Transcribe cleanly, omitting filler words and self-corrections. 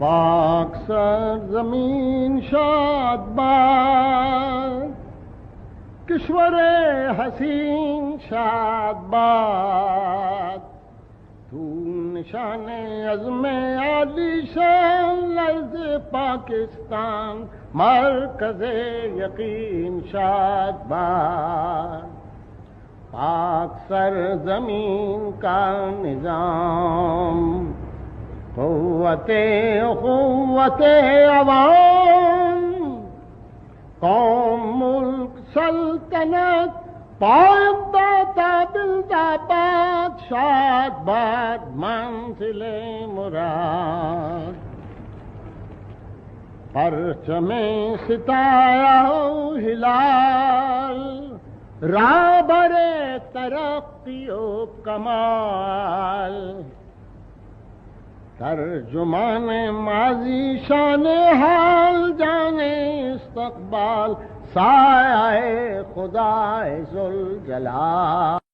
پاک سرزمین شاد باد، کشور حسین شاد باد، تو نشان عزم عالی شان لرز پاکستان، مرکز یقین شاد باد، پاک سرزمین کا نظام، قوت عوام، قوم ملک سلطنت، پائب داتا بلدآباد، شاد باد منزل مراد، پرچم ستایہ ہلال، رہبر ترقی و کمال، ترجمان ماضی شان حال جانے استقبال، سایہ خدا ذوالجلال۔